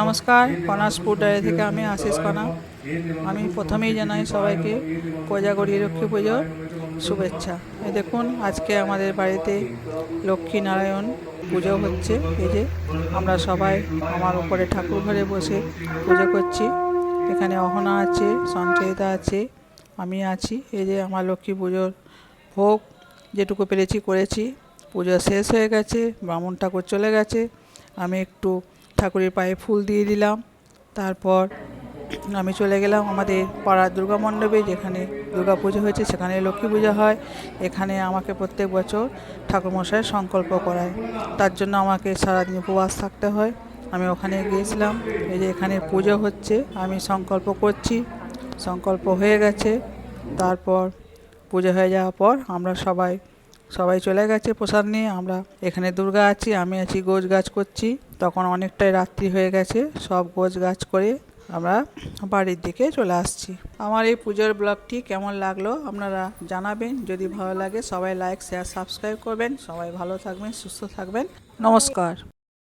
নমস্কার, কনাস food diary থেকে আমি আশিস কণা। আমি প্রথমেই জানাই সবাইকে কোজাগরী লক্ষ্মী পুজোর শুভেচ্ছা। এই দেখুন, আজকে আমাদের বাড়িতে লক্ষ্মী নারায়ণ পুজো হচ্ছে। এই যে আমরা সবাই আমার উপরে ঠাকুর ঘরে বসে পুজো করছি। এখানে অহনা আছে, সঞ্চয়িতা আছে, আমি আছি। এই যে আমার লক্ষ্মী পুজোর ভোগ যেটুকু পেরেছি করেছি। পুজো শেষ হয়ে গেছে, ব্রাহ্মণ ঠাকুর চলে গেছে। আমি একটু ঠাকুরের পায়ে ফুল দিয়ে দিলাম। তারপর আমি চলে গেলাম আমাদের পাড়ার দুর্গা মণ্ডপে, যেখানে দুর্গা পুজো হয়েছে, সেখানে লক্ষ্মী পুজো হয়। এখানে আমাকে প্রত্যেক বছর ঠাকুরমশাই সংকল্প করায়, তার জন্য আমাকে সারাদিন উপবাস থাকতে হয়। আমি ওখানে গিয়েছিলাম। এই যে এখানে পুজো হচ্ছে, আমি সংকল্প করছি। সংকল্প হয়ে গেছে। তারপর পুজো হয়ে যাওয়ার পর আমরা সবাই চলে গেছে প্রসাদ নিয়ে। আমরা এখানে দুর্গা আছি, আমি আছি, গোছ গাছ করছি। তখন অনেকটাই রাত্রি হয়ে গেছে, সব গোছ গাছ করে আমরা বাড়ির দিকে চলে আসছি। আমার এই পুজোর ব্লগটি কেমন লাগলো আপনারা জানাবেন। যদি ভালো লাগে সবাই লাইক, শেয়ার, সাবস্ক্রাইব করবেন। সবাই ভালো থাকবেন, সুস্থ থাকবেন। নমস্কার।